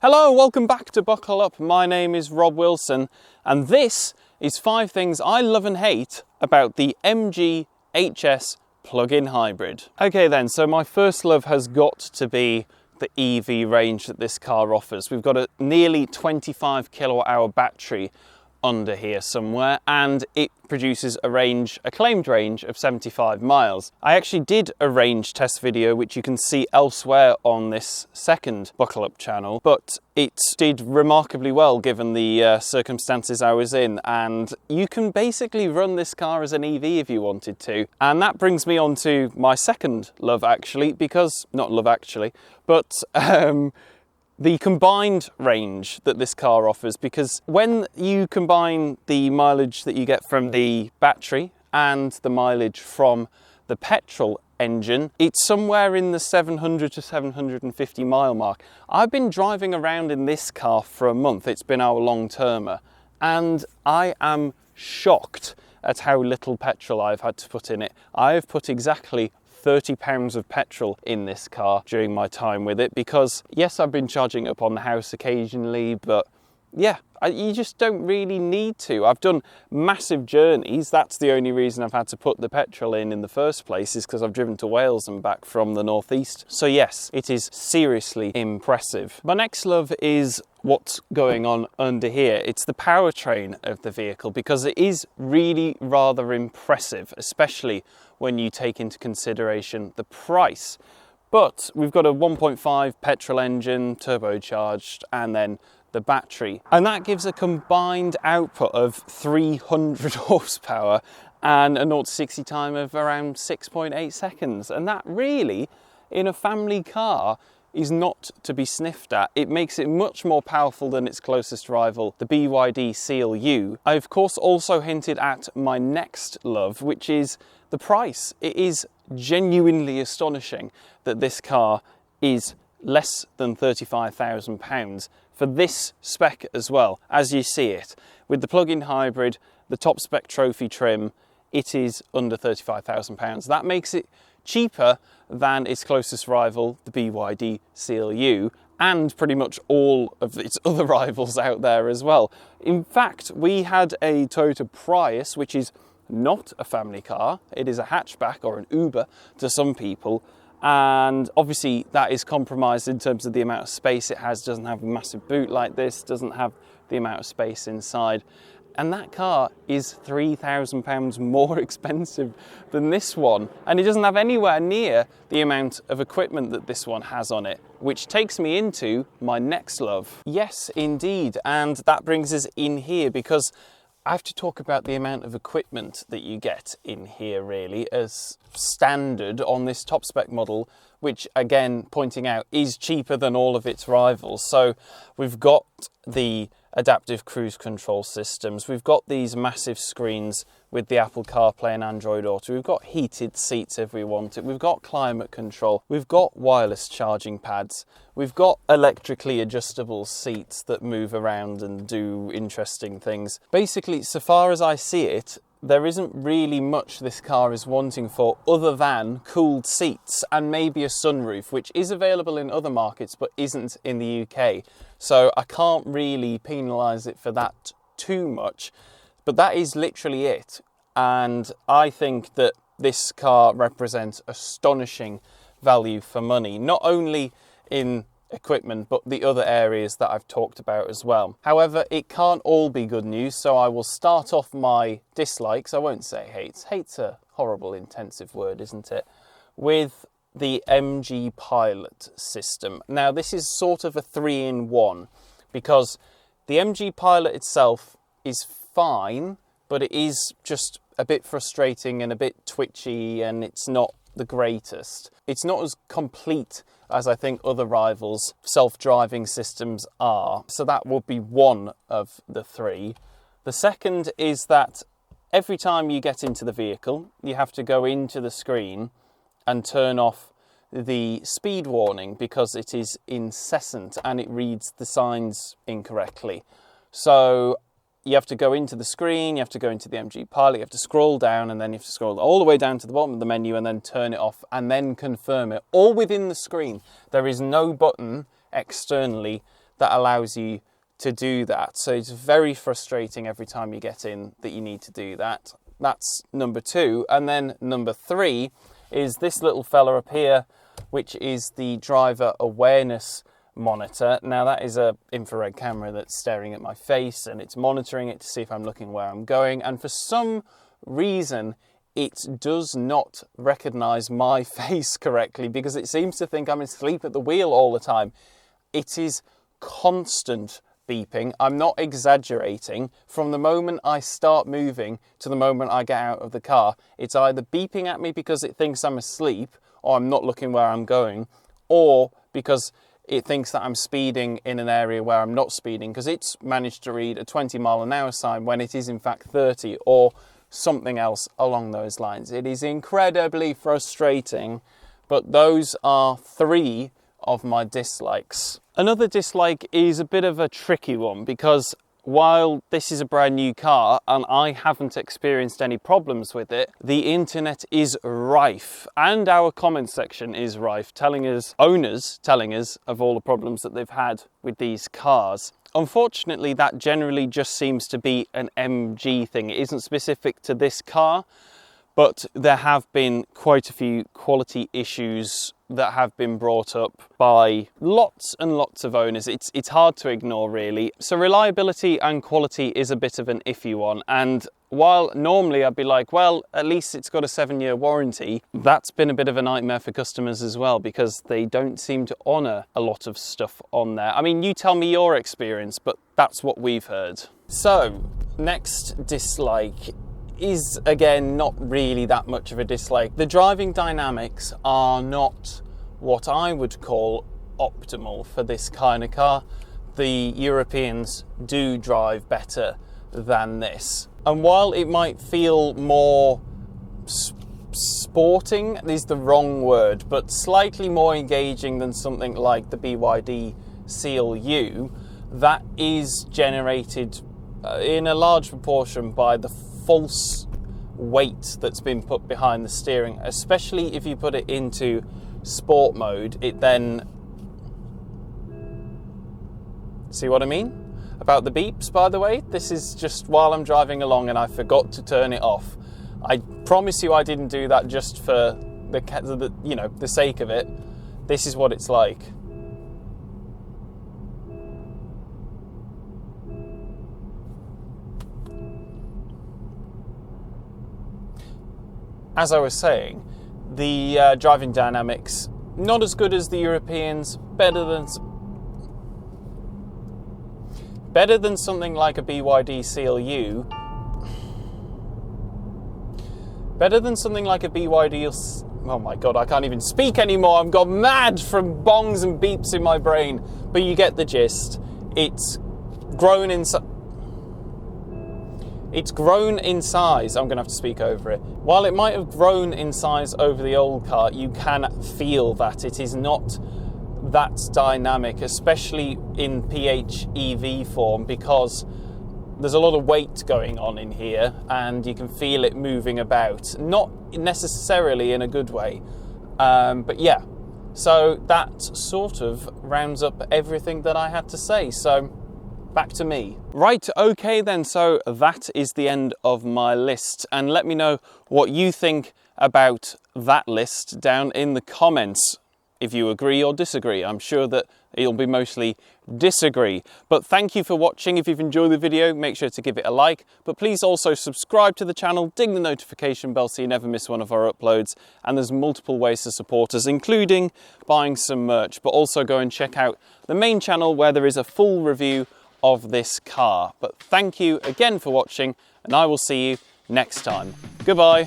Hello, welcome back to Buckle Up. My name is Rob Wilson, and this is 5 things I love and hate about the MG HS plug-in hybrid. Okay then, so my first love has got to be the EV range that this car offers. We've got a nearly 25 kilowatt hour battery under here somewhere, and it produces a claimed range of 75 miles. I actually did a range test video which you can see elsewhere on this second Buckle Up channel, but it did remarkably well given the circumstances I was in, and you can basically run this car as an EV if you wanted to. And that brings me on to my second love actually, because, not love actually, but the combined range that this car offers, because when you combine the mileage that you get from the battery and the mileage from the petrol engine, it's somewhere in the 700 to 750 mile mark. I've been driving around in this car for a month. It's been our long-termer, and I am shocked at how little petrol I've had to put in it. I have put exactly 30 pounds of petrol in this car during my time with it, because yes, I've been charging up on the house occasionally, but yeah, you just don't really need to. I've done massive journeys. That's the only reason I've had to put the petrol in the first place, is because I've driven to Wales and back from the northeast. So yes, it is seriously impressive. My next love is what's going on under here. It's the powertrain of the vehicle, because it is really rather impressive, especially when you take into consideration the price. But we've got a 1.5 petrol engine, turbocharged, and then the battery, and that gives a combined output of 300 horsepower and a 0 to 60 time of around 6.8 seconds. And that really, in a family car, is not to be sniffed at. It makes it much more powerful than its closest rival, the BYD Seal U. I of course also hinted at my next love, which is the price. It is genuinely astonishing that this car is less than £35,000 for this spec as well. As you see it, with the plug-in hybrid, the top spec trophy trim, it is under £35,000. That makes it cheaper than its closest rival, the BYD Seal U, and pretty much all of its other rivals out there as well. In fact, we had a Toyota Prius, which is not a family car. It is a hatchback, or an Uber to some people, and obviously that is compromised in terms of the amount of space it has. Doesn't have a massive boot like this, doesn't have the amount of space inside, and that car is £3,000 more expensive than this one, and it doesn't have anywhere near the amount of equipment that this one has on it, which takes me into my next love. Yes, indeed, and that brings us in here, because I have to talk about the amount of equipment that you get in here really as standard on this top spec model, which again, pointing out, is cheaper than all of its rivals. So we've got the adaptive cruise control systems, we've got these massive screens with the Apple CarPlay and Android Auto, we've got heated seats if we want it, we've got climate control, we've got wireless charging pads, we've got electrically adjustable seats that move around and do interesting things. Basically, so far as I see it, there isn't really much this car is wanting for other than cooled seats and maybe a sunroof, which is available in other markets but isn't in the UK. So I can't really penalise it for that too much, but that is literally it. And I think that this car represents astonishing value for money, not only in equipment but the other areas that I've talked about as well. However, it can't all be good news, so I will start off my dislikes. I won't say hates. Hate's a horrible intensive word, isn't it? With the MG Pilot system. Now this is sort of a 3-in-1, because the MG Pilot itself is fine, but it is just a bit frustrating and a bit twitchy, and it's not the greatest. It's not as complete as I think other rivals' self-driving systems are. So that would be one of the 3. The second is that every time you get into the vehicle, you have to go into the screen and turn off the speed warning, because it is incessant and it reads the signs incorrectly. So you have to go into the screen, you have to go into the MG Pilot, you have to scroll down, and then you have to scroll all the way down to the bottom of the menu and then turn it off and then confirm it, all within the screen. There is no button externally that allows you to do that. So it's very frustrating every time you get in that you need to do that. That's number 2. And then number 3 is this little fella up here, which is the driver awareness monitor. Now that is a infrared camera that's staring at my face, and it's monitoring it to see if I'm looking where I'm going. And for some reason, it does not recognize my face correctly, because it seems to think I'm asleep at the wheel all the time. It is constant beeping. I'm not exaggerating. From the moment I start moving to the moment I get out of the car, it's either beeping at me because it thinks I'm asleep or I'm not looking where I'm going, or because it thinks that I'm speeding in an area where I'm not speeding, because it's managed to read a 20-mile-an-hour sign when it is in fact 30, or something else along those lines. It is incredibly frustrating, but those are 3 of my dislikes. Another dislike is a bit of a tricky one, because while this is a brand new car and I haven't experienced any problems with it, the internet is rife, and our comment section is rife, owners telling us of all the problems that they've had with these cars. Unfortunately, that generally just seems to be an MG thing. It isn't specific to this car, but there have been quite a few quality issues that have been brought up by lots and lots of owners. It's hard to ignore, really. So reliability and quality is a bit of an iffy one. And while normally I'd be like, well, at least it's got a 7-year warranty, that's been a bit of a nightmare for customers as well, because they don't seem to honour a lot of stuff on there. I mean, you tell me your experience, but that's what we've heard. So, next dislike is, again, not really that much of a dislike. The driving dynamics are not what I would call optimal for this kind of car. The Europeans do drive better than this. And while it might feel more sporting is the wrong word, but slightly more engaging than something like the BYD Seal U, that is generated in a large proportion by the false weight that's been put behind the steering, especially if you put it into sport mode. It then, see what I mean about the beeps, by the way? This is just while I'm driving along and I forgot to turn it off. I promise you I didn't do that just for the sake of it. This is what it's like. As I was saying, the driving dynamics, not as good as the Europeans, better than something like a BYD Seal U. Better than something like a BYD... Oh my god, I can't even speak anymore. I've gone mad from bongs and beeps in my brain. But you get the gist. It's grown in size. I'm going to have to speak over it. While it might have grown in size over the old car, you can feel that it is not that dynamic, especially in PHEV form, because there's a lot of weight going on in here and you can feel it moving about. Not necessarily in a good way, but yeah. So that sort of rounds up everything that I had to say. So back to me. Right, okay then, so that is the end of my list, and let me know what you think about that list down in the comments, if you agree or disagree. I'm sure that it'll be mostly disagree. But thank you for watching. If you've enjoyed the video, make sure to give it a like, but please also subscribe to the channel, ding the notification bell so you never miss one of our uploads. And there's multiple ways to support us, including buying some merch, but also go and check out the main channel where there is a full review of this car. But thank you again for watching, and I will see you next time. Goodbye.